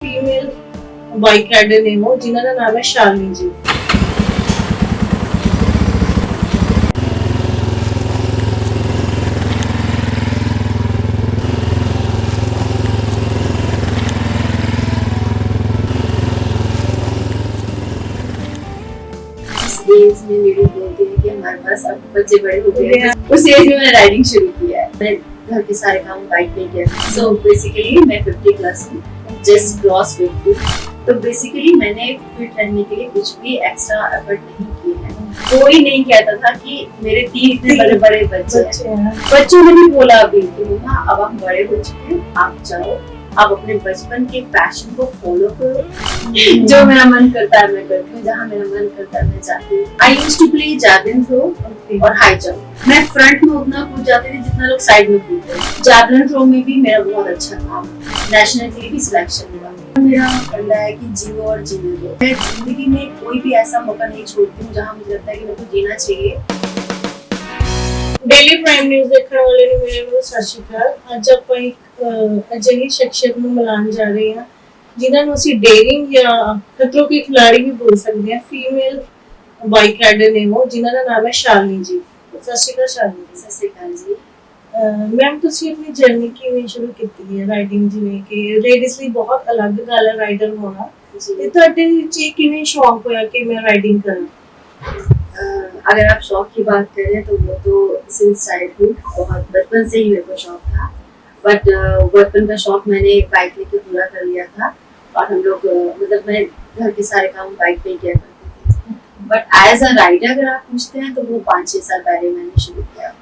Female bike rider ने हो जिन्हों का नाम है शालिनी जी। एज में मेरी बोलती है कि हमारे पास अब बच्चे बड़े हो गए हैं। उस एज में मैंने राइडिंग शुरू किया है। मैंने घर के सारे काम बाइक में किया। सो बेसिकली मैं 50 प्लस हूँ, जस्ट क्रॉस 50। तो बेसिकली मैंने फिट रहने के लिए कुछ भी एक्स्ट्रा एफर्ट नहीं किए हैं। कोई नहीं कहता था कि मेरे 3 इतने बड़े बड़े बच्चे हैं। बच्चों ने भी बोला अभी कि मम्मा अब हम बड़े हो चुके हैं, आप जाओ, आप अपने बचपन के पैशन को फॉलो करो। जो मेरा मन करता है मैं करती हूँ, जहाँ मेरा मन करता है मैं जाती हूँ। I used to play javelin throw और हाई जंप। मैं फ्रंट में उतना कूद जाती थी जितना लोग साइड में कूदते हैं। जैवलिन थ्रो में भी मेरा बहुत अच्छा था, नेशनल के लिए भी सिलेक्शन मिला। मेरा कहना है कि जियो और जीने दो। मैं जिंदगी में कोई भी ऐसा मौका नहीं छोड़ती हूँ जहाँ मुझे लगता है कि मेरे को जीना चाहिए। डेली प्राइम न्यूज़ देखने वाले ने मेरे को सत श्री अकाल। ਅੱਜ ਆਪਾਂ ਇੱਕ ਅਜਿਹੀ ਸ਼ਖਸੀਅਤ ਨੂੰ ਮਿਲਾਉਣ ਜਾ ਰਹੇ ਹਾਂ ਜਿਨ੍ਹਾਂ ਨੂੰ ਅਸੀਂ ਡੇਰਿੰਗ ਜਾਂ ਖਤਰੋਂ ਕੇ ਖਿਲਾੜੀ ਵੀ ਬੋਲ ਸਕਦੇ ਹਾਂ। ਫੀਮੇਲ ਬਾਈਕ ਰਾਈਡਰ ਨੇ ਉਹ ਜਿਨ੍ਹਾਂ ਦਾ ਨਾਮ ਹੈ ਸ਼ਾਲਿਨੀ ਜੀ। ਸਤਿ ਸ਼੍ਰੀ ਅਕਾਲ ਸ਼ਾਲਿਨੀ ਜੀ। ਸਤਿ ਸ਼੍ਰੀ ਅਕਾਲ ਜੀ। ਮੈਮ ਤੁਸੀਂ ਆਪਣੀ ਜਰਨੀ ਕਿਵੇਂ ਸ਼ੁਰੂ ਕੀਤੀ ਹੈ ਰਾਈਡਿੰਗ? ਜਿਵੇਂ ਕਿ ਲੇਡੀਜ਼ ਲਈ ਬਹੁਤ ਅਲੱਗ ਗੱਲ ਹੈ ਰਾਈਡਰ ਹੋਣਾ, ਤੇ ਤੁਹਾਡੇ ਵਿੱਚ ਇਹ ਕਿਵੇਂ ਸ਼ੌਕ ਹੋਇਆ ਕਿ ਮੈਂ ਰਾਈਡਿੰਗ ਕਰਾਂ? अगर आप शौक की बात करें तो वो तो सिंस चाइल्डहुड, बहुत बचपन से ही मेरे को शौक था। बट बचपन का शौक मैंने बाइक लेके पूरा कर लिया था और हम लोग मतलब मैं घर के सारे काम बाइक पे किया करती थी। बट एज अ राइडर अगर आप पूछते हैं तो वो 5-6 साल पहले मैंने शुरू किया।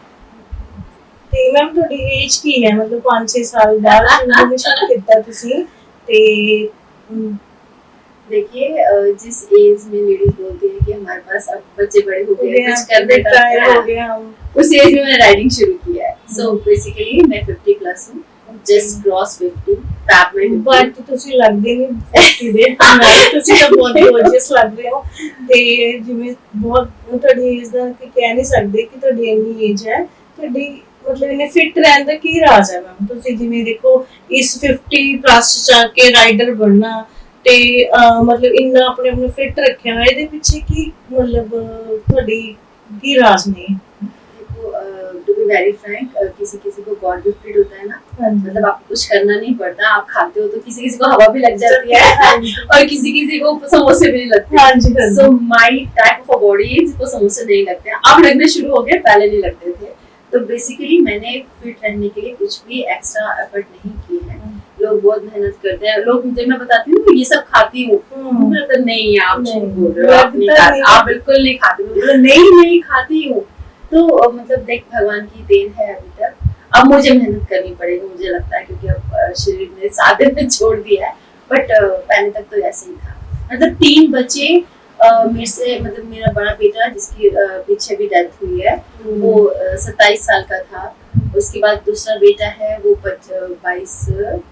ਤੇ ਮੈਮ ਤੁਹਾਡੀ ਏਜ ਕੀ ਹੈ? ਮਤਲਬ 5-6 ਸਾਲ ਬਾਅਦ ਸ਼ੁਰੂ ਕੀਤਾ ਤੁਸੀਂ? ਤੇ देखिए जिस एज में लेडीज बोलती है कि हमारे पास अब बच्चे बड़े हो गए हैं, कुछ करने का हो गया, उस एज में मैंने राइडिंग शुरू किया है। सो बेसिकली मैं 50 प्लस हूँ, जस्ट क्रॉस 50। पैप में बट ਤੁਸੀਂ ਲੱਗਦੇ ਨਹੀਂ 50 ਦੇ ਨਾਲ, ਤੁਸੀਂ ਤਾਂ ਬਹੁਤ ਗੋਰਜੀਅਸ ਲੱਗ ਰਹੇ ਹੋ। ਤੇ ਜਿਵੇਂ ਬਹੁਤ ਤੁਹਾਡੀ ਏਜ ਦਾ ਕਹਿ ਨਹੀਂ ਸਕਦੇ ਕਿ ਤੁਹਾਡੀ ਇੰਨੀ ਏਜ ਹੈ, ਤੁਹਾਡੀ मतलब इन्हें फिट रहने का की राज है मैम? तुसी जिवें देखो इस 50 प्लस च के राइडर बनना ते मतलब इन्ना अपने अपने फिट रखया है, ਇਹਦੇ ਪਿੱਛੇ ਕੀ मतलब ਤੁਹਾਡੀ ਕੀ ਰਾਜ ने? देखो टू बी वेरी फ्रैंक, किसी किसी को गॉड गिफ्टेड होता है ना, मतलब आपको कुछ करना नहीं पड़ता, आप खाते हो तो किसी किसी को हवा भी लग जाती है और किसी किसी को समोसे भी नहीं लगते। So my type of body जिसको समोसे नहीं लगते हैं, अब लगने शुरू हो गए, पहले नहीं लगते थे। तो बेसिकली मैंने फिट रहने के लिए कुछ भी एक्स्ट्रा एफर्ट नहीं किए हैं। लोग बहुत मेहनत करते हैं, लोग मुझे मैं बताती हूँ ये सब खाती हूँ, तो नहीं आप झूठ बोल रहे हो, आप नहीं खाती, आप बिल्कुल नहीं खाती हो। नहीं खाती हूँ। तो मतलब देख भगवान की देन है अभी तक। अब मुझे मेहनत करनी पड़ेगी, मुझे लगता है, क्योंकि अब शरीर ने साथ में छोड़ दिया है। बट पहले तक तो ऐसे ही था। मतलब 3 बच्चे मेरे से, मतलब मेरा बड़ा बेटा जिसकी पीछे भी डेथ हुई है, वो 27 साल का था। उसके बाद दूसरा बेटा है वो 22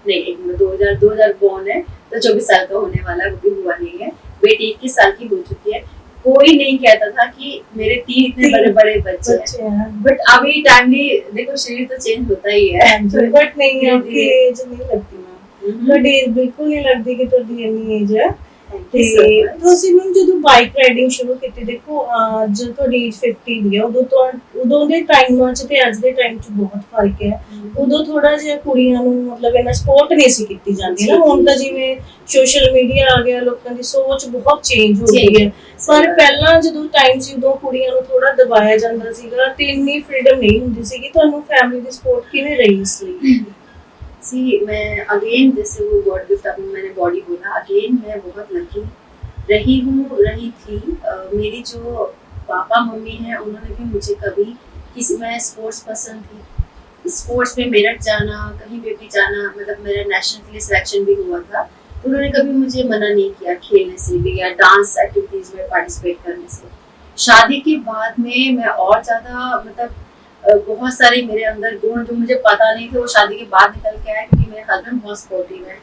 नहीं 2000 बॉर्न है, तो 24 साल का होने वाला है, वो भी हुआ नहीं है। बेटी 21 साल की हो चुकी है। कोई नहीं कहता था कि मेरे 3 इतने बड़े बड़े बच्चे हैं। बट अभी टाइमली देखो शरीर तो चेंज होता ही है। बट नहीं आपकी एज नहीं लगती मैम, ਤੁਹਾਡੀ ਏਜ ਬਿਲਕੁਲ ਨਹੀਂ ਲੱਗਦੀ ਕਿ ਤੁਹਾਡੀ ਇੰਨੀ ਏਜ ਹੈ। ਤੇ ਤੁਸੀਂ ਮੈਮ ਜਦੋਂ ਬਾਈਕ ਰਾਈਡਿੰਗ ਸ਼ੁਰੂ ਕੀਤੀ, ਦੇਖੋ ਜਦ ਤੁਹਾਡੀ ਏਜ 50 ਦੀ ਹੈ, ਉਦੋਂ ਦੇ ਟਾਈਮਾਂ 'ਚ ਤੇ ਅੱਜ ਦੇ ਟਾਈਮ 'ਚ ਬਹੁਤ ਫਰਕ ਹੈ। ਉਦੋਂ ਥੋੜਾ ਜਿਹਾ ਕੁੜੀਆਂ ਨੂੰ ਮਤਲਬ ਇੰਨਾ ਸਪੋਰਟ ਨਹੀਂ ਸੀ ਕੀਤੀ ਜਾਂਦੀ ਨਾ। ਹੁਣ ਤਾਂ ਜਿਵੇਂ ਸੋਸ਼ਲ ਮੀਡੀਆ ਆ ਗਿਆ, ਲੋਕਾਂ ਦੀ ਸੋਚ ਬਹੁਤ ਚੇਂਜ ਹੋ ਗਈ ਹੈ। ਪਰ ਪਹਿਲਾਂ ਜਦੋਂ ਟਾਈਮ ਸੀ ਉਦੋਂ ਕੁੜੀਆਂ ਨੂੰ ਥੋੜਾ ਦਬਾਇਆ ਜਾਂਦਾ ਸੀਗਾ ਤੇ ਇੰਨੀ ਫ੍ਰੀडम ਨਹੀਂ ਹੁੰਦੀ ਸੀਗੀ। ਤੁਹਾਨੂੰ ਫੈਮਿਲੀ ਦੀ ਸਪੋर्ट ਕਿਵੇਂ ਰਹੀ ਇਸ ਲਈ? सी मैं अगेन जैसे वो गॉड गिफ्ट, अब मैंने बॉडी बोला, अगेन मैं बहुत लकी रही थी। मेरी जो पापा मम्मी हैं उन्होंने भी मुझे कभी किसी, मैं स्पोर्ट्स पर्सन थी, स्पोर्ट्स में मेरठ जाना, कहीं पे भी जाना, मतलब मेरा नेशनल के लिए सिलेक्शन भी हुआ था, तो उन्होंने कभी मुझे मना नहीं किया खेलने से भी या डांस एक्टिविटीज में पार्टिसिपेट करने से। शादी के बाद में मैं और ज़्यादा मतलब बहुत सारे मेरे अंदर गुण जो मुझे पता नहीं थे वो शादी के बाद निकल के आए, क्योंकि मेरे हस्बैंड बहुत सपोर्टिव है,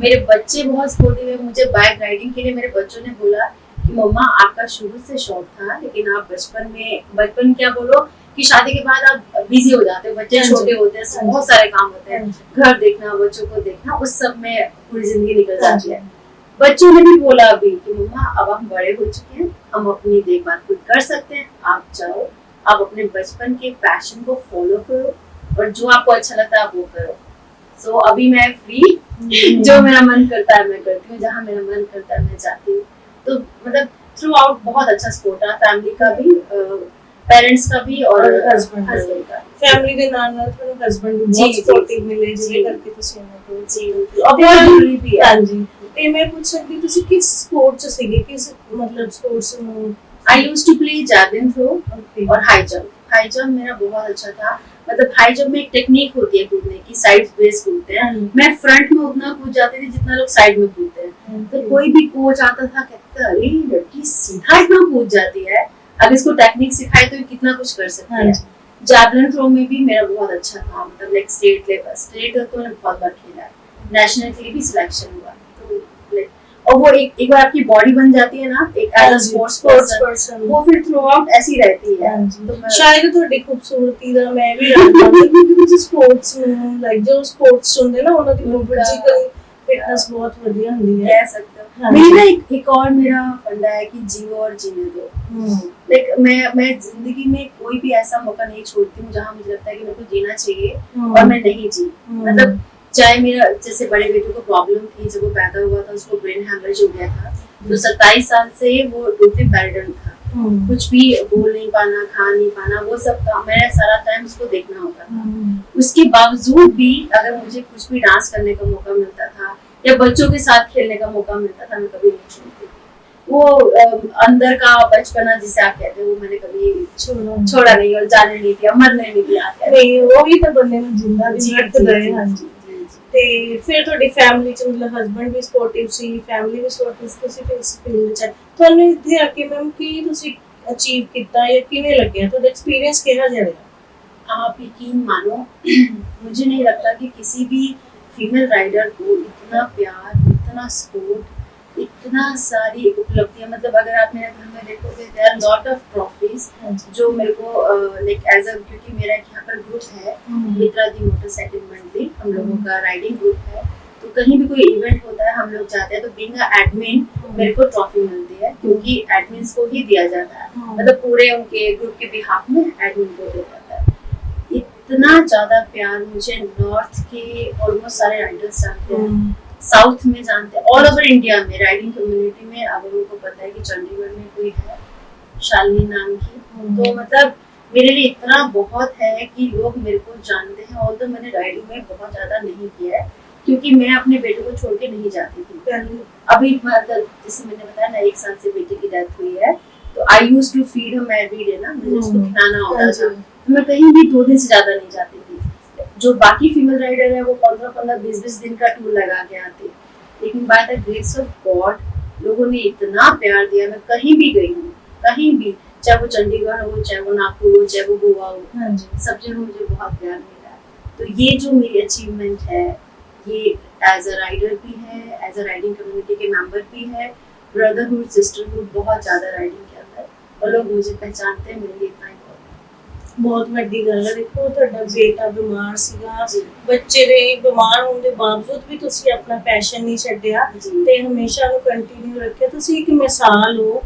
मेरे बच्चे बहुत सपोर्टिव है। मुझे बाइक राइडिंग के लिए मेरे बच्चों ने बोला कि मम्मा आपका शुरू से शौक था, लेकिन आप बचपन क्या बोलो कि शादी के बाद आप बिजी हो जाते हो, बच्चे छोटे होते हैं, बहुत सारे काम होते हैं, घर देखना, बच्चों को देखना, उस सब में पूरी जिंदगी निकल जाती है। बच्चों ने भी बोला अभी कि मम्मा अब हम बड़े हो चुके हैं, हम अपनी देखभाल खुद कर सकते हैं, आप जाओ, आप अपने बचपन के पैशन को फॉलो करो और जो आपको अच्छा लगता है आप वो करो। सो अभी मैं फ्री, जो मेरा मन करता है मैं करती हूँ, जहाँ मेरा मन करता है मैं जाती हूँ। तो मतलब थ्रू आउट बहुत अच्छा सपोर्ट है, फैमिली का भी, पेरेंट्स का भी और हस्बैंड का। फैमिली ਦੇ ਨਾਲ ਨਾਲ ਤੁਹਾਨੂੰ ਹਸਬੰਡ ਵੀ ਬਹੁਤ ਸਪੋਰਟਿਵ ਮਿਲੇ, ਜਿਹਦੇ ਕਰਕੇ ਤੁਸੀਂ ਉਹਨਾਂ ਕੋਲ ਜੀ ਬਹੁਤ ਜ਼ਰੂਰੀ ਵੀ ਹੈ। ਹਾਂਜੀ, ਤੇ ਮੈਂ ਪੁੱਛ ਸਕਦੀ ਤੁਸੀਂ ਕਿਸ ਸਪੋਰਟ ਚ ਸੀਗੇ, ਕਿਸ ਮਤਲਬ ਸਪੋਰट्स ਨੂੰ? I used to play javelin throw और हाई जंप। हाई जंप मेरा बहुत अच्छा था, मतलब हाई जंप में एक टेक्निक होती है कूदने की, साइड बेस कूदते हैं, मैं फ्रंट में उतना कूद जाती थी जितना लोग साइड में कूदते हैं। तो कोई भी कोच आता था कहता अरे लड़की सीधा इतना कूद जाती है, अगर इसको टेक्निक सिखाए तो कितना कुछ कर सकती है। जैवलिन थ्रो में भी मेरा बहुत अच्छा था, मतलब लाइक स्टेट लेवल तो मैंने बहुत बार खेला है, नेशनल के लिए भी सिलेक्शन हुआ। तो और वो एक बार आपकी बॉडी बन जाती है ना, एक एज अ स्पोर्ट्स पर्सन, वो फिर थ्रू आउट ऐसी रहती है। तो शायद ਤੁਹਾਡੀ ਖੂਬਸੂਰਤੀ ਦਾ ਮੈਂ ਵੀ ਰੱਖਦਾ ਕਿਉਂਕਿ ਤੁਸੀਂ ਸਪੋਰਟਸ ਨੂੰ ਲਾਈਕ ਜੋ ਸਪੋਰਟਸ ਹੁੰਦੇ ਨਾ ਉਹਨਾਂ ਦੀ ਫਿਜ਼ੀਕਲ फिटनेस बहुत बढ़िया होती है, कह सकते हो। मेरी ना एक और मेरा फंडा है कि जियो और जीने दो। लाइक मैं जिंदगी में कोई भी ऐसा मौका नहीं छोड़ती हूँ जहाँ मुझे लगता है कि मेरे को जीना चाहिए और मैं नहीं जी। मतलब चाहे मेरा जैसे बड़े बेटे को प्रॉब्लम थी, जब वो पैदा हुआ था उसको ब्रेन हैमरेज हो गया था, तो 27 साल से वो टोटली बेडरिडन था, कुछ भी बोल नहीं पाना, खा नहीं पाना, वो सब काम मेरा सारा टाइम उसको देखना होता था। उसके बावजूद भी अगर मुझे कुछ भी डांस करने का मौका मिलता था या बच्चों के साथ खेलने का मौका मिलता था, मैं कभी नहीं छोड़ती। वो अंदर का बचपना जिसे आप कहते हैं वो मैंने कभी छोड़ा नहीं और जाने नहीं दिया, मरने नहीं दिया। नहीं वो भी तो बंदे में जिंदा भी रखते हैं। हाँ जी। ਤੇ ਫਿਰ ਤੁਹਾਡੀ ਫੈਮਿਲੀ ਚ ਮਤਲਬ ਹਸਬੰਡ ਵੀ ਸਪੋਰਟਿਵ ਸੀ, ਫੈਮਿਲੀ ਵੀ ਸਪੋਰਟਿਵ, ਤੁਸੀਂ ਫਿਰ ਇਸ ਫੀਲਡ ਚ ਤੁਹਾਨੂੰ ਇੱਥੇ ਆ ਕੇ ਮੈਮ ਕੀ ਤੁਸੀਂ ਅਚੀਵ ਕੀਤਾ ਜਾਂ ਕਿਵੇਂ ਲੱਗਿਆ, ਤੁਹਾਡਾ ਐਕਸਪੀਰੀਅੰਸ ਕਿਹੜਾ ਜਿਹਾ ਰਿਹਾ? आप यकीन मानो मुझे नहीं लगता कि किसी भी फीमेल राइडर को इतना प्यार, इतना सपोर्ट, इतना सारी उपलब्धियां, मतलब अगर आप मेरे घर में देखोगे there are lot of trophies जो मेरे को लाइक एज अ, क्योंकि मेरा यहाँ पर ग्रुप है मित्रा दी मोटरसाइकिल मंडली, हम लोगों का राइडिंग ग्रुप है, तो कहीं भी कोई इवेंट होता है हम लोग जाते हैं तो बीइंग अ एडमिन मेरे को ट्रॉफी मिलती है, क्योंकि एडमिन्स को ही दिया जाता है, मतलब पूरे उनके ग्रुप के बिहाफ में एडमिन को दिया जाता है। इतना ज्यादा प्यार मुझे नॉर्थ के ऑलमोस्ट सारे राइडर्स जानते हैं, साउथ में जानते हैं, ऑल ओवर इंडिया में राइडिंग कम्युनिटी में अगर उनको पता है कि चंडीगढ़ में कोई है शालिनी नाम की, तो मतलब मेरे लिए इतना बहुत है कि लोग मेरे को जानते हैं। और तो मैंने राइडिंग में बहुत ज्यादा नहीं किया है क्योंकि मैं अपने बेटे को छोड़ के नहीं जाती थी। अभी मतलब जैसे मैंने बताया ना 1 साल से बेटे की डेथ हुई है, तो I used to feed him every day ना, मुझे उसको खिलाना होता था, तो मैं कहीं भी 2 दिन से ज्यादा नहीं जाती थी। जो बाकी फीमेल राइडर है वो 15-15, 20-20 दिन का टूर लगा के आते, लेकिन by the grace of God लोगों ने इतना प्यार दिया, मैं कहीं भी गई हूँ, कहीं भी, चाहे वो चंडीगढ़ हो, चाहे वो नागपुर हो, चाहे वो गोवा हो, सब जगह मुझे बहुत प्यार मिला है। तो ये जो मेरी अचीवमेंट है ये एज अ राइडर भी है, एज अ राइडिंग कम्युनिटी के मेंबर भी है, ब्रदरहुड सिस्टरहुड बहुत ज्यादा राइडिंग के अंदर, और लोग मुझे पहचानते हैं, मेरे लिए इतना ਬਹੁਤ ਵੱਡੀ ਗੱਲ ਹੈ। ਦੇਖੋ ਤੁਹਾਡਾ ਬੇਟਾ ਬਿਮਾਰ ਸੀਗਾ, ਬੱਚੇ ਦੇ ਬਿਮਾਰ ਹੋਣ ਦੇ ਬਾਵਜੂਦ ਵੀ ਤੁਸੀਂ ਆਪਣਾ ਪੈਸ਼ਨ ਨਹੀਂ ਛੱਡਿਆ ਤੇ ਹਮੇਸ਼ਾ ਨੂੰ ਕੰਟੀਨਿਊ ਰੱਖਿਆ। ਤੁਸੀਂ ਇੱਕ ਮਿਸਾਲ ਹੋ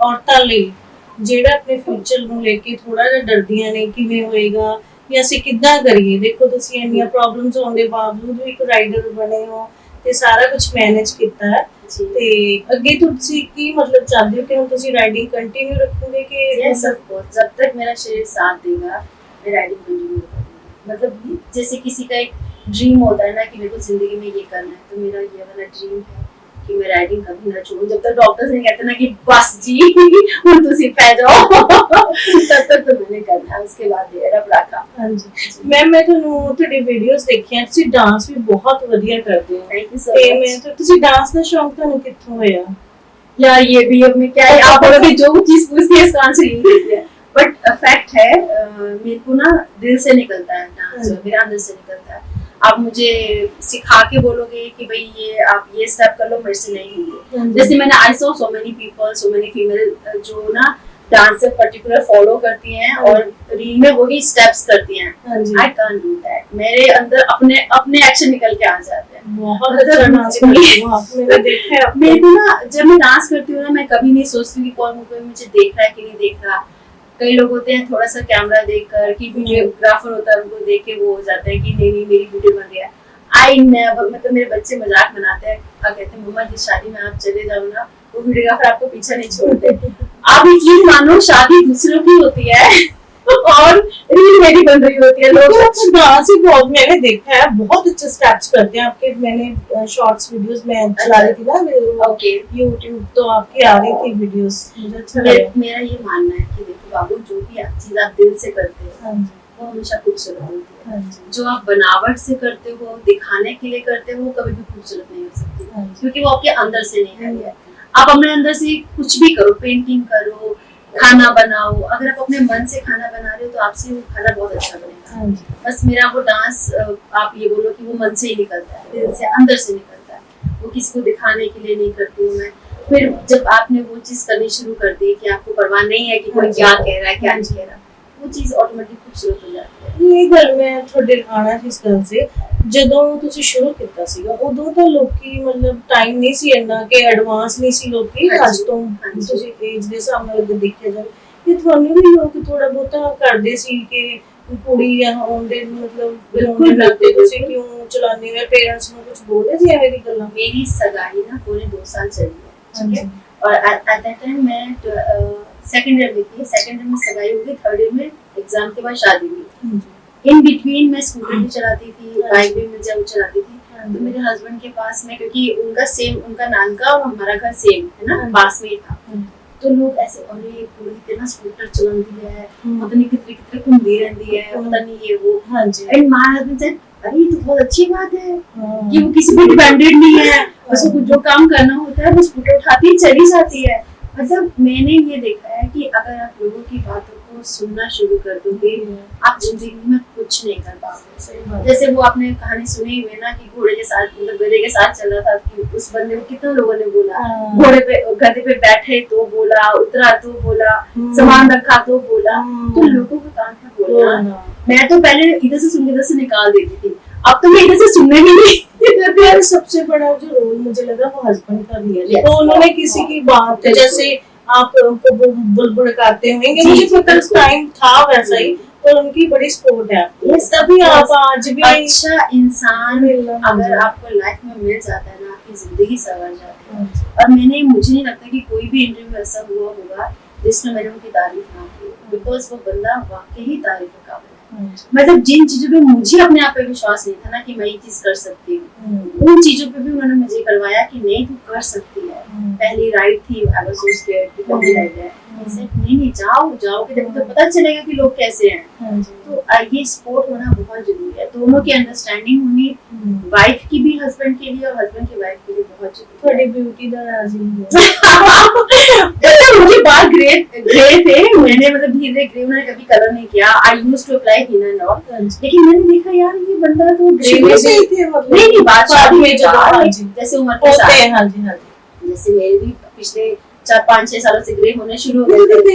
ਔਰਤਾਂ ਲਈ ਜਿਹੜਾ ਆਪਣੇ ਫਿਊਚਰ ਨੂੰ ਲੈ ਕੇ ਥੋੜਾ ਜਿਹਾ ਡਰਦੀਆਂ ਨੇ, ਕਿਵੇਂ ਹੋਏਗਾ ਜਾਂ ਅਸੀਂ ਕਿੱਦਾਂ ਕਰੀਏ। ਦੇਖੋ ਤੁਸੀਂ ਇੰਨੀਆਂ ਪ੍ਰੋਬਲਮਸ ਹੋਣ ਦੇ ਬਾਵਜੂਦ ਵੀ ਇੱਕ ਰਾਈਡਰ ਬਣੇ ਹੋ ਤੇ ਸਾਰਾ ਕੁਝ ਮੈਨੇਜ ਕੀਤਾ ਹੈ, ਤੇ ਅੱਗੇ ਤੁਸੀਂ ਕੀ मतलब चाहते हो कि हम तुसी राइडिंग कंटिन्यू रखोगे कि yes of course, जब तक मेरा शरीर साथ देगा मैं राइडिंग कंटिन्यू करूंगी। मतलब जैसे किसी का एक ड्रीम होता है ना कि मेरे को जिंदगी में ये करना है, तो मेरा ये वाला ड्रीम है कि मैं राइडिंग कभी ना छोड़ूं। जब तक डॉक्टर्स नहीं कहते ना कि बस जी ਹੁਣ ਤੁਸੀਂ ਪੈ ਜਾਓ तब तक तो मैंने करना है, उसके बाद ये रब रखा। हाँ जी मैम, मैं ਤੁਹਾਨੂੰ ਤੁਹਾਡੀ ਵੀਡੀਓਜ਼ ਦੇਖੀਆਂ, ਤੁਸੀਂ ਡਾਂਸ ਵੀ ਬਹੁਤ ਵਧੀਆ ਕਰਦੇ ਹੋ। Thank you so much. ਮੈਂ ਤਾਂ ਤੁਸੀਂ ਡਾਂਸ ਦਾ ਸ਼ੌਂਕ ਤੁਹਾਨੂੰ ਕਿੱਥੋਂ ਹੋਇਆ? यार ये भी अब मैं क्या है, आप बोलोगे जो चीज पूछती है इसका आंसर यही देती है, बट फैक्ट है मेरे को ना दिल से निकलता है डांस, मेरे अंदर से निकलता है। आप मुझे सिखा के बोलोगे कि भाई ये आप ये स्टेप कर लो, मेरे से नहीं होंगे। जैसे मैंने I saw many people, so many female जो ना डांस से पर्टिकुलर फॉलो करती हैं और रील में वही स्टेप्स करती हैं। हाँ जी। आई कांट डू दैट, मेरे अंदर अपने अपने एक्शन निकल के आ जाते हैं। बहुत अच्छा डांस करती हो आप, मैंने देखा है आपको। मेरे को ना जब मैं डांस करती हूँ ना, मैं कभी नहीं सोचती कि कोई मुझे देख रहा है कि नहीं देख रहा। कई लोग होते हैं थोड़ा सा कैमरा देखकर कि वीडियोग्राफर होता है उनको देख के वो हो जाते हैं कि नहीं नहीं मेरी वीडियो बन रही है। आई नेवर, मतलब मेरे बच्चे मजाक बनाते हैं, कहते हैं मम्मा जी शादी में आप चले जाओ ना, वो वीडियोग्राफर आपको पीछे नहीं छोड़ते। आप यकीन मानो शादी दूसरों की होती है और रील मेरी बन रही होती है। लोग डांस ही बहुत मैंने देखा है, बहुत अच्छे स्टेप्स करते हैं आपके। मैंने शॉर्ट्स वीडियोस में चला रही थी ना ओके यूट्यूब, तो आपकी आ रही थी वीडियोस, मुझे अच्छा लगा। मेरा ये मानना है कि देखो बाबू, जो भी चीज आप दिल से करते हो वो हमेशा खूबसूरत होती है। जो आप बनावट से करते हो, दिखाने के लिए करते हो, वो कभी भी खूबसूरत नहीं हो सकती, क्योंकि वो आपके अंदर से नहीं आई है। आप अपने अंदर से कुछ भी करो, पेंटिंग करो, खाना बनाओ, अगर आप अपने मन से खाना बना रहे हो तो आपसे वो खाना बहुत अच्छा बनेगा। बस मेरा वो डांस, आप ये बोलो कि वो मन से ही निकलता है, दिल से, अंदर से निकलता है। वो किसी को दिखाने के लिए नहीं करती हूँ मैं। फिर जब आपने वो चीज करनी शुरू कर दी कि आपको परवाह नहीं है कि कोई क्या कह रहा है क्या नहीं कह रहा, वो चीज ऑटोमेटिक खूबसूरत हो जाती है। ये गल मैं थोड़े आना जिस गल से, ਜਦੋਂ ਤੁਸੀਂ ਸ਼ੁਰੂ ਕੀਤਾ ਸੀਗਾ ਉਦੋਂ ਤਾਂ ਲੋਕੀ ਮਤਲਬ ਟਾਈਮ ਨਹੀਂ ਸੀ ਇੰਨਾ ਕਿ ਐਡਵਾਂਸ ਨਹੀਂ ਸੀ ਲੋਕੀ ਅੱਜ ਤੋਂ, ਤੁਸੀਂ ਏਜ ਦੇ ਹਿਸਾਬ ਨਾਲ ਅਗਰ ਦੇਖਿਆ ਜਾਵੇ ਕਿ ਤੁਹਾਨੂੰ ਵੀ ਲੋਕ ਥੋੜਾ ਬਹੁਤਾ ਕਰਦੇ ਸੀ ਕਿ ਕੁੜੀ ਆਉਂਦੇ ਮਤਲਬ ਬਿਲਕੁਲ ਲੱਗਦੇ ਤੁਸੀਂ ਕਿਉਂ ਚਲਾਉਂਦੇ ਹੋ, ਪੇਰੈਂਟਸ ਨੂੰ ਕੁਝ ਬੋਲਦੇ ਸੀ ਐਵੇਂ ਦੀ ਗੱਲਾਂ? मेरी सगाई ना पूरे 2 साल चली है, ठीक है, और एट दैट टाइम मैं सेकंड ईयर में थी। सेकंड ईयर में सगाई हो गई, थर्ड ईयर में एग्जाम के बाद शादी हुई। इन बिटवीन मैं स्कूटर भी चलाती थी, बाइक भी मैं जब चलाती थी, तो मेरे हस्बैंड के पास में, क्योंकि उनका नानका और हमारा घर सेम है ना, पास में ही था, तो लोग ऐसे अरे पूरी इतना स्कूटर चलाती है, पता नहीं कितने कितने घूमती रहती है, पता नहीं ये वो। एंड माय हस्बैंड सेड अरे ये तो बहुत अच्छी बात है कि वो किसी पे डिपेंडेंट नहीं है, उसको कुछ जो काम करना होता है वो स्कूटर उठाती ही चली जाती है। मतलब मैंने ये देखा है कि अगर आप लोगों की बातों को सुनना शुरू कर दोगे, आप जिंदगी में कुछ नहीं कर पाओगे। जैसे वो आपने कहानी सुनी हुई ना कि घोड़े के साथ, मतलब गधे के साथ चल रहा था, कि उस बंदे को कितने लोगों ने बोला, घोड़े पे गधे पे बैठे तो बोला, उतरा तो बोला, सामान रखा तो बोला, तो लोगों को काम था बोलना। मैं तो पहले इधर से सुन के इधर से निकाल देती थी, अब तो मैं इधर से सुनने भी नहीं। यार सबसे बड़ा जो रोल मुझे लगा वो हस्बैंड का भी है, तो उन्होंने किसी की बात जैसे आप उनको बुलबुल करते होंगे, मुझे पता उस टाइम था वैसा ही, और उनकी बड़ी सपोर्ट है, तभी आप आज भी अच्छा इंसान अगर आपको लाइफ में मिल जाता है ना, आपकी जिंदगी संवर जाती है। और मुझे नहीं लगता कि कोई भी इंटरव्यू ऐसा हुआ होगा जिसमें मैंने उनकी तारीफ ना की, बिकॉज वो बंदा वाकई ही तारीफ के काबिल है। मतलब जिन चीजों पे मुझे अपने आप पे विश्वास नहीं था ना कि मैं ये चीज कर सकती हूँ, उन चीजों पे भी उन्होंने मुझे करवाया कि नहीं तू कर सकती है। पहली राइड थी, आई वाज सो स्कैर्ड कि पहली राइड है, नहीं जाओगे तब तो पता चलेगा कि लोग कैसे हैं। तो ये सपोर्ट होना बहुत जरूरी है, दोनों की अंडरस्टैंडिंग होनी, वाइफ की भी हस्बैंड के लिए और हस्बैंड की वाइफ के लिए बहुत जरूरी है। थोड़ी ब्यूटी दा राजी मुझे बाल ग्रे थे, मैंने मतलब धीरे ग्रे, उन्होंने कभी कलर नहीं किया। I used to apply henna and all, लेकिन मैंने देखा यार ये बंदा तो ग्रे में से ही थे, मतलब नहीं बात शादी में जैसे उम्र के साथ। हां जी जैसे मेरे भी पिछले 4-5-6 सालों से ग्रे होने शुरू हो गए थे।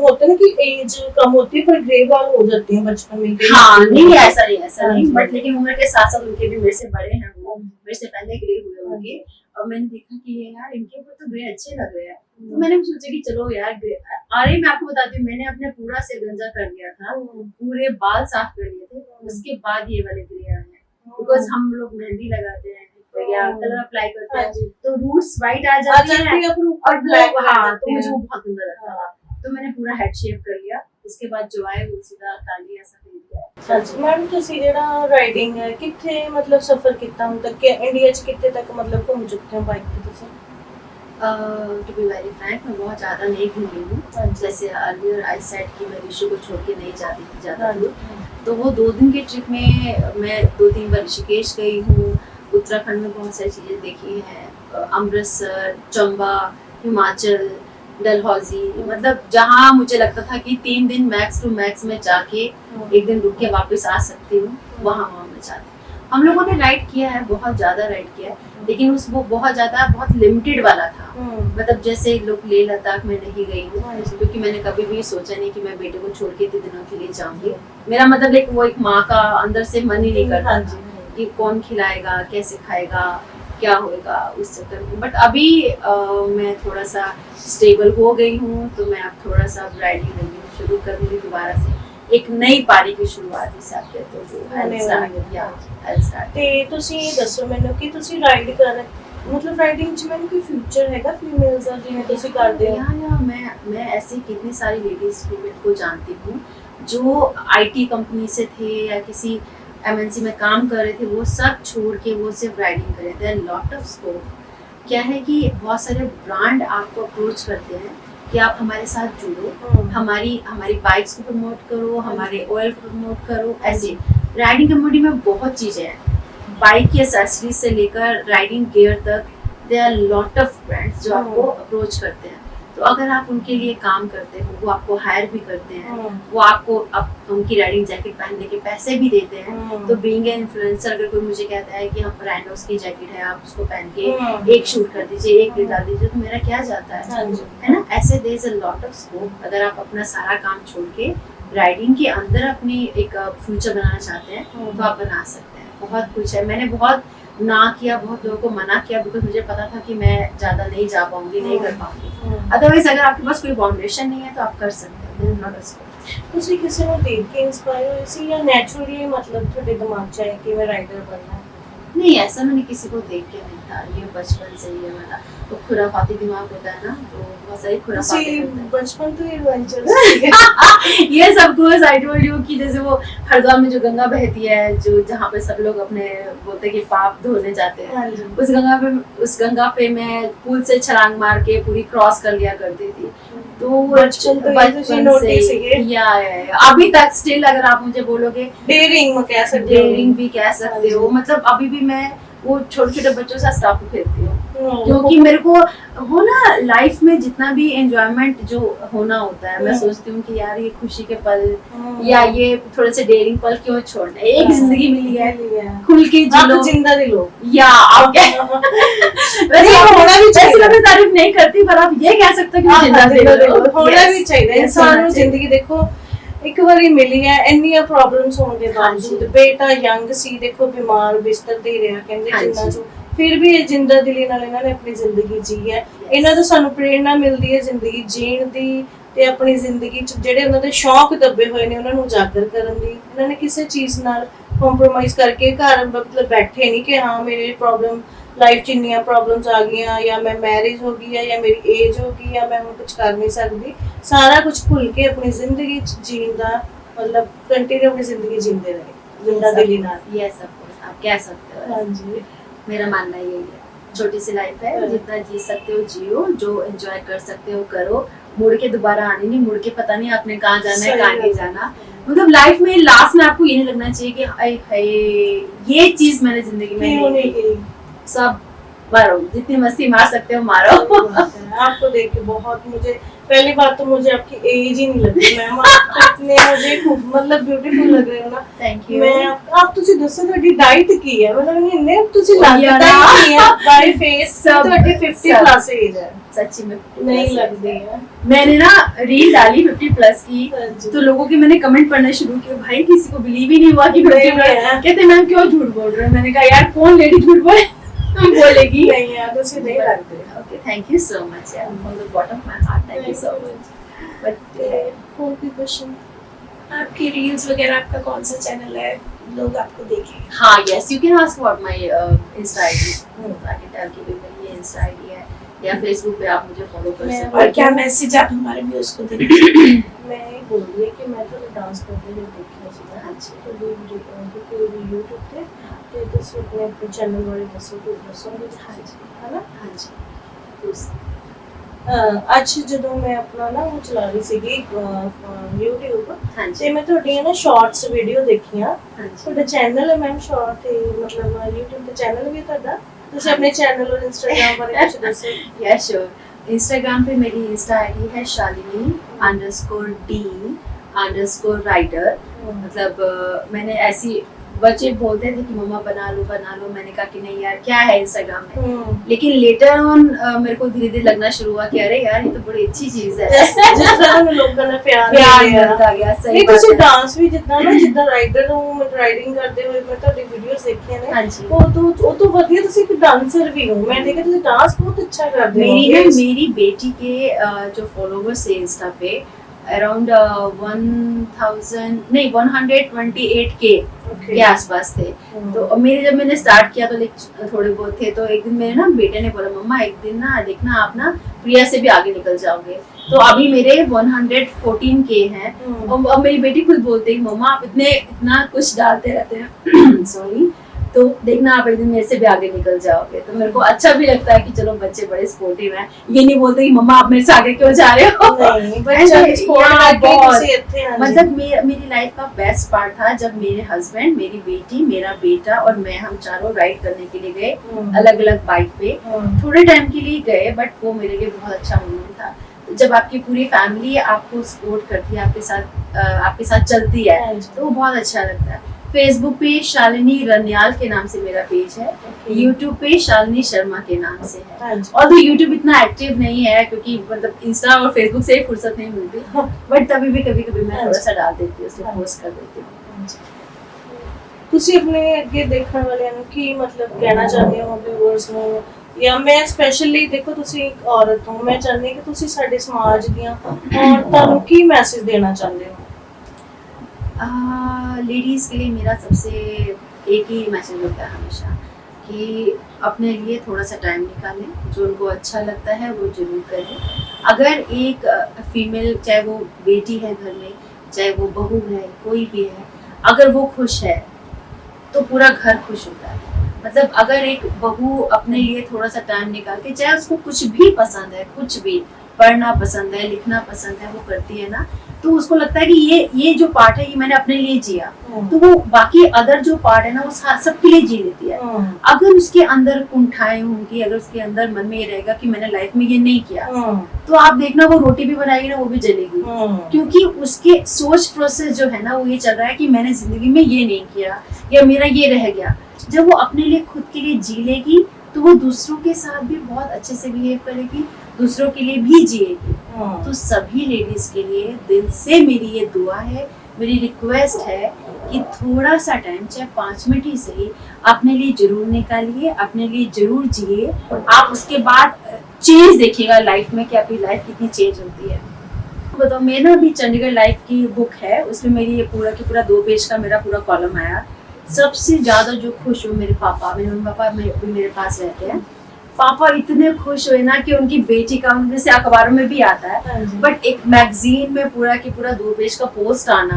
होता है ना कि एज कम होती है पर ग्रे बाल हो जाते हैं बचपन में। हाँ नहीं ऐसा नहीं, बट लेकिन उम्र के साथ साथ उनके भी मेरे से बड़े हैं, वो मेरे से पहले ग्रे हुए होंगे, और मैंने देखा कि ये यार इनके ऊपर तो ग्रे अच्छे लग रहे हैं, तो मैंने सोचा कि चलो यार ग्रे। अरे मैं आपको बताती हूँ, मैंने अपने पूरा से गंजा कर दिया था, पूरे बाल साफ कर लिए थे, उसके बाद ये वाले ग्रे आए हैं, बिकॉज हम लोग मेहंदी लगाते हैं या कलर अप्लाई करते हैं तो रूट्स वाइट आ जाती है और ब्लैक। हाँ तो मुझे वो बहुत गंदा लगता था, तो मैंने पूरा हेड शेव कर लिया, उसके बाद जो आए वो सीधा काली ऐसा कर दिया। अच्छा मैम ਤੁਸੀਂ ਜਿਹੜਾ ਰਾਈਡਿੰਗ ਹੈ ਕਿੱਥੇ ਮਤਲਬ ਸਫ਼ਰ ਕੀਤਾ ਹੁਣ ਤੱਕ, ਇੰਡੀਆ ਚ ਕਿੱਥੇ ਤੱਕ मतलब घूम चुके हो बाइक पे ਤੁਸੀਂ? टू बी वेरी फ्रैंक मैं बहुत ज़्यादा नहीं घूमी हूँ। जैसे अर्लियर आई सेड कि मैं ऋषि को छोड़ के नहीं जाती थी ज़्यादा दूर, तो वो 2 दिन के ट्रिप में मैं 2-3 बार ऋषिकेश गई हूँ, उत्तराखंड में बहुत सारी चीज़ें देखी हैं, अमृतसर, चंबा, हिमाचल, डलहौजी, मतलब जहाँ मुझे लगता था कि 3 दिन मैक्स टू मैक्स में जाके 1 दिन रुक के वापस आ सकती हूँ, वहाँ मैं जाती। हम लोगों ने राइड किया है, बहुत ज़्यादा राइड किया है, लेकिन उस वो बहुत लिमिटेड वाला था। मतलब जैसे लोग लेह लद्दाख में नहीं गई हूँ, क्योंकि मैंने कभी भी सोचा नहीं कि मैं बेटे को छोड़ के इतने दिनों के लिए जाऊंगी। मेरा मतलब एक वो एक माँ का अंदर से मन ही नहीं करता कि कौन खिलाएगा, कैसे खाएगा, क्या होएगा उस चक्कर में। बट अभी मैं थोड़ा सा स्टेबल हो गई हूँ, तो मैं अब थोड़ा सा राइडिंग शुरू करूँगी दोबारा से, एक नई पारी की शुरुआत जिसे आप कहते हो। ਤੇ ਤੁਸੀਂ ਇਹ ਦੱਸੋ ਮੈਨੂੰ ਕਿ ਤੁਸੀਂ ਰਾਈਡ ਕਰ मतलब राइडिंग च मैंने कोई फ्यूचर हैगा फीमेल्स ਦਾ ਜਿਵੇਂ ਤੁਸੀਂ ਕਰਦੇ ਹੋ? या मैं ऐसे कितनी सारी लेडीज फीमेल को जानती हूँ जो आईटी कंपनी से थे या किसी एमएनसी में काम कर रहे थे, वो सब छोड़ के वो सिर्फ राइडिंग कर रहे थे। Lot of scope. क्या है कि बहुत सारे ब्रांड आपको अप्रोच करते हैं कि आप हमारे साथ जुड़ो, हमारी बाइक्स को प्रमोट करो, हमारे ऑयल को प्रमोट करो। ऐसे राइडिंग कम्युनिटी में बहुत चीज़ें हैं, बाइक की एक्सेसरीज से लेकर राइडिंग गियर तक। There are lot of brands जो आपको अप्रोच करते हैं। तो अगर आप उनके लिए काम करते हो, वो आपको हायर भी करते हैं, वो आपको उनकी राइडिंग जैकेट पहनने के पैसे भी देते हैं। तो बीइंग एन इन्फ्लुएंसर, अगर कोई मुझे कहता है कि हम ब्रांडोस की जैकेट है, आप उसको पहन के एक शूट कर दीजिए, एक रील डाल दीजिए, तो मेरा क्या जाता है ना। ऐसे there is a lot of scope. अगर आप अपना सारा काम छोड़ के राइडिंग के अंदर अपनी एक फ्यूचर बनाना चाहते हैं, तो आप बना सकते हैं। बहुत कुछ है। मैंने बहुत ना किया, बहुत लोगों को मना किया, बिकॉज मुझे पता था कि मैं ज़्यादा नहीं जा पाऊंगी, नहीं कर पाऊंगी। अदरवाइज अगर आपके पास कोई बाउंडेशन नहीं है तो आप कर सकते हैं। नॉट अ ਤੁਸੀਂ ਕਿਸੇ ਨੂੰ ਦੇਖ ਕੇ ਇੰਸਪਾਇਰ ਹੋਏ ਸੀ ਜਾਂ ਨੈਚੁਰਲੀ मतलब ਤੁਹਾਡੇ ਦਿਮਾਗ 'ਚ ਆਇਆ कि मैं राइडर बनना है? नहीं, ऐसा मैंने किसी को देख के नहीं था, ये बचपन से ही है मेरा। तो खुराफाती दिमाग होता है ना, तो बहुत सारी खुराफाती बचपन तो एडवेंचर ये सब कुछ आई टोल्ड यू कि जैसे वो हरिद्वार में जो गंगा बहती है, जो जहाँ पे सब लोग अपने बोलते कि पाप धोने जाते हैं, उस गंगा पे मैं पूल से छलांग मार के पूरी क्रॉस कर लिया करती थी। तो बचपन से या अभी तक स्टिल अगर आप मुझे बोलोगे डेयरिंग भी कह सकते हो। मतलब अभी भी मैं वो छोटे छोटे बच्चों से स्टॉप खेलती हूँ, क्योंकि मेरे को वो ना लाइफ में जितना भी एंजॉयमेंट जो होना होता है, मैं सोचती हूँ कि यार ये खुशी के पल या ये थोड़े से डेयरिंग पल क्यों छोड़ना। एक जिंदगी मिली है, खुल के जिलो, जिंदा दिलो। या आप वैसे होना भी चाहिए। मैं तारीफ नहीं करती, पर आप ये कह सकते हो कि जिंदा दिलो होना भी चाहिए। इंसान जिंदगी देखो एक वारी मिली है, ਇੰਨੀਆਂ ਪ੍ਰੋਬਲਮਸ ਹੋਣ ਦੇ ਬਾਵਜੂਦ ਬੇਟਾ ਯੰਗ ਸੀ, ਦੇਖੋ ਬਿਮਾਰ ਬਿਸਤਰ ਤੇ ਰਿਹਾ ਕਹਿੰਦੇ ਜਿੰਨਾ ਚੋਂ, ਫਿਰ ਵੀ ਇਹ ਜਿੰਦਾ ਦਿਲੀ ਨਾਲ ਇਹਨਾਂ ਨੇ ਆਪਣੀ ਜ਼ਿੰਦਗੀ ਜੀ ਹੈ। ਇਹਨਾਂ ਤੋਂ ਸਾਨੂੰ ਪ੍ਰੇਰਣਾ ਮਿਲਦੀ ਹੈ ਜ਼ਿੰਦਗੀ ਜੀਣ ਦੀ, ਤੇ ਆਪਣੀ ਜ਼ਿੰਦਗੀ 'ਚ ਜਿਹੜੇ ਉਹਨਾਂ ਦੇ ਸ਼ੌਕ ਦੱਬੇ ਹੋਏ ਨੇ ਉਹਨਾਂ ਨੂੰ ਉਜਾਗਰ ਕਰਨ ਦੀ। ਇਹਨਾਂ ਨੇ ਕਿਸੇ ਚੀਜ਼ ਨਾਲ ਕੰਪਰੋਮਾਈਜ਼ ਕਰਕੇ ਘਰ मतलब बैठे नहीं कि हाँ मेरी प्रॉब्लम लाइफ च इन्नियां प्रॉब्लम्स आ गई या मैं मैरिज हो गई है या मेरी एज हो गई या मैं हुण कुछ कर नहीं सकती। सारा कुछ भुल के अपनी जिंदगी जीण दा मतलब कंटिन्यू अपनी जिंदगी जींदे रहे जिंदा दिली नाल। ये सब कुछ आप कह सकते हो। हां जी, मेरा मानना यही है, छोटी सी लाइफ है, जितना जी सकते हो जियो, जो एंजॉय कर सकते हो करो। मुड़ के दोबारा आने नहीं, मुड़ के पता नहीं आपने कहाँ जाना है, कहाँ नहीं जाना। मतलब लाइफ में लास्ट में आपको ये नहीं लगना चाहिए कि हाय हाय ये चीज मैंने जिंदगी में नहीं की। सब मारो, जितनी मस्ती मार सकते हो मारो। आपको देख के बहुत मुझे पहली बात तो मुझे आपकी एज ही नहीं लगती मैम। आप इतने मुझे मतलब ब्यूटीफुल लग रहे हो ना। Thank you. मैं आप ਤੁਸੀਂ ਦੱਸੋ ਤੁਹਾਡੀ ਡਾਈਟ ਕੀ ਹੈ? मतलब ਇੰਨੇ ਤੁਸੀਂ ਲੱਗਦਾ ही नहीं है बाय फेस ਤੁਹਾਡੀ 50 प्लस एज है। सच्ची में नहीं लगती है। मैंने ना रील डाली 50 प्लस की, तो लोगों के मैंने कमेंट पढ़ने शुरू किए, भाई किसी को बिलीव ही नहीं हुआ कि 50 प्लस। कहते मैम क्यों झूठ बोल रहे हो? मैंने कहा यार कौन लेडी झूठ बोले बोलेगी। नहीं यार तुझे नहीं लगते। Okay thank you so much यार, from the bottom of my heart thank you so much. But और भी क्वेश्चन? आपकी रील्स वगैरह आपका कौन सा चैनल है, लोग आपको देखें? हाँ yes, you can ask about my insta ID. I can tell कि मेरी ये इंस्टा आईडी है, या फेसबुक पे आप मुझे फॉलो कर सकते हो। और क्या मैसेज आप हमारे व्यूअर्स को देंगे? मैं ये बोल रही है कि मैं तो डांस करते हुए देखी सीधा। अच्छा तो भी YouTube पे ਤੇ ਤੁਸੀਂ ਆਪਣੇ ਚੈਨਲ ਬਾਰੇ ਦੱਸੋ ਕਿ ਦੱਸੋਗੇ? ਹੈ ਨਾ? ਹਾਂਜੀ। ਅੱਜ ਜਦੋਂ ਮੈਂ ਆਪਣਾ ਨਾ ਉਹ ਚਲਾ ਰਹੀ ਸੀਗੀ YouTube ਹਾਂਜੀ ਤੇ ਮੈਂ ਤੁਹਾਡੀਆਂ ਨਾ ਸ਼ਾਰਟਸ ਵੀਡੀਓ ਦੇਖੀਆਂ। ਹਾਂਜੀ ਤੁਹਾਡਾ ਚੈਨਲ ਹੈ ਮੈਮ ਸ਼ਾਰਟ ਤੇ मतलब YouTube ਤੇ ਚੈਨਲ ਵੀ ਹੈ ਤੁਹਾਡਾ? ਤੁਸੀਂ ਆਪਣੇ ਚੈਨਲ और Instagram ਬਾਰੇ ਕੁਝ ਦੱਸੋ। या श्योर, इंस्टाग्राम पे मेरी इंस्टा आईडी है शालिनी_d_writer। मतलब मैंने ऐसी बच्चे बोलते थे कि मम्मा बना लो, मैंने कहा कि नहीं यार क्या है इंस्टाग्राम में। लेकिन लेटर ऑन मेरे को धीरे धीरे लगना शुरू हुआ कि अरे यार ये तो बड़ी अच्छी चीज है। जिस तरह में लोगों ने प्यार मिलता गया। सही नहीं बात ਤੁਸੀਂ है। ਡਾਂਸ ਵੀ ਜਿੱਦਾਂ ਨਾ ਜਿੱਦਾਂ ਰਾਈਡਰ ਨੂੰ ਰਾਈਡਿੰਗ ਕਰਦੇ ਹੋਏ ਮੈਂ ਤੁਹਾਡੀ ਵੀਡੀਓਜ਼ ਦੇਖੀਆਂ ਨੇ ਹਾਂਜੀ। ਉਹ ਤੋਂ ਵਧੀਆ ਤੁਸੀਂ ਇੱਕ ਡਾਂਸਰ ਵੀ ਹੋ। ਮੈਂ ਦੇਖਿਆ ਤੁਸੀਂ ਡਾਂਸ ਬਹੁਤ ਅੱਛਾ ਕਰਦੇ ਹੋ। मेरी बेटी के जो फॉलोवर्स है इंस्टा पे अराउंड 128K के आसपास थे। तो मेरे जब मैंने स्टार्ट किया तो थोड़े बहुत थे। तो एक दिन मेरे ना बेटे ने बोला मम्मा एक दिन ना देखना आप ना प्रिया से भी आगे निकल जाओगे। तो अभी मेरे 114K हैं। और अब मेरी बेटी खुद बोलती है मम्मा आप इतना कुछ डालते रहते हैं सॉरी, तो देखना आप एक दिन मेरे से भी आगे निकल जाओगे। तो मेरे को अच्छा भी लगता है कि चलो बच्चे बड़े सपोर्टिव हैं। ये नहीं बोलते कि मम्मा आप मेरे से आगे क्यों जा रहे हो। मतलब मेरी लाइफ का बेस्ट पार्ट था जब मेरे हस्बैंड, मेरी बेटी, मेरा बेटा और मैं हम चारों राइड करने के लिए गए अलग अलग बाइक पे। थोड़े टाइम के लिए गए बट वो मेरे लिए बहुत अच्छा मोमेंट था। जब आपकी पूरी फैमिली आपको सपोर्ट करती है, आपके साथ चलती है तो वो बहुत अच्छा लगता है। फेसबुक पे शालिनी रनियाल के नाम से मेरा पेज है। यूट्यूब पे शालिनी शर्मा के नाम से है। और तो यूट्यूब इतना एक्टिव नहीं है क्योंकि मतलब इंस्टा और फेसबुक से फुर्सत नहीं मिलती, बट तभी भी कभी कभी मैं थोड़ा सा डाल देती हूँ, उसमें पोस्ट कर देती हूँ। ਤੁਸੀਂ ਆਪਣੇ ਅੱਗੇ ਦੇਖਣ ਵਾਲਿਆਂ ਨੂੰ ਕੀ ਮਤਲਬ ਕਹਿਣਾ ਚਾਹੁੰਦੇ ਹੋ ਵਿਊਅਰਸ ਨੂੰ? ਜਾਂ ਮੈਂ ਸਪੈਸ਼ਲੀ ਦੇਖੋ ਤੁਸੀਂ ਇੱਕ ਔਰਤ ਹੋ, ਮੈਂ ਚਾਹੁੰਦੀ ਕਿ ਤੁਸੀਂ ਸਾਡੇ ਸਮਾਜ ਦੀਆਂ ਔਰਤਾਂ ਨੂੰ ਕੀ ਮੈਸੇਜ ਦੇਣਾ ਚਾਹੁੰਦੇ ਹੋ? लेडीज़ के लिए मेरा सबसे एक ही मैसेज होता है हमेशा कि अपने लिए थोड़ा सा टाइम निकालें, जो उनको अच्छा लगता है वो जरूर करें। अगर एक फीमेल, चाहे वो बेटी है घर में, चाहे वो बहू है, कोई भी है, अगर वो खुश है तो पूरा घर खुश होता है। मतलब अगर एक बहू अपने लिए थोड़ा सा टाइम निकाल के, चाहे उसको कुछ भी पसंद है, कुछ भी पढ़ना पसंद है, लिखना पसंद है, वो करती है ना, तो उसको लगता है कि ये जो पार्ट है ये मैंने अपने लिए जिया, तो वो बाकी अदर जो पार्ट है ना वो सबके लिए जी लेती है। अगर उसके अंदर कुंठाएं होंगी, अगर उसके अंदर मन में ये रहेगा कि मैंने लाइफ में ये नहीं किया, तो आप देखना वो रोटी भी बनाएगी ना वो भी जलेगी, क्योंकि उसके सोच प्रोसेस जो है ना वो ये चल रहा है कि मैंने जिंदगी में ये नहीं किया या मेरा ये रह गया। जब वो अपने लिए खुद के लिए जी लेगी तो वो दूसरों के साथ भी बहुत अच्छे से बिहेव करेगी, दूसरों के लिए भी जिएगी। तो सभी लेडीज के लिए दिल से मेरी ये दुआ है, मेरी रिक्वेस्ट है कि थोड़ा सा टाइम, चाहे 5 मिनट ही सही, अपने लिए जरूर निकालिए, अपने लिए जरूर जिए। आप उसके बाद चेंज देखिएगा लाइफ में कि आपकी लाइफ कितनी चेंज होती है। बताओ, मैं ना अभी चंडीगढ़ लाइफ की बुक है, उसमें मेरी ये पूरा की पूरा 2 पेज का मेरा पूरा कॉलम आया। सबसे ज्यादा जो खुश हुए मेरे पापा, मेरे मम्मी पापा मेरे पास रहते हैं। पापा इतने खुश हुए ना कि उनकी बेटी का, जैसे अखबारों में भी आता है, बट एक मैगजीन में पूरा की पूरा 2 पेज का पोस्ट आना।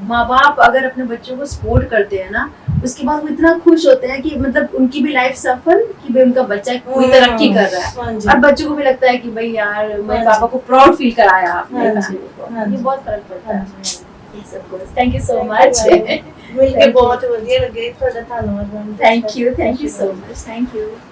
माँ बाप अगर अपने बच्चों को सपोर्ट करते हैं ना, उसके बाद वो इतना खुश होते हैं कि मतलब उनकी भी लाइफ सफल, कि भाई उनका बच्चा कोई तरक्की कर रहा है, और बच्चों को भी लगता है कि भाई यार मेरे पापा को प्राउड फील कराया आपने फैमिली को। ये बहुत फर्क पड़ता है। Thank you so much. मिलके बहुत ਵਧੀਆ ਲੱਗੇ। ਤੁਹਾਡਾ ਧੰਨਵਾਦ। Thank you so much. Thank you.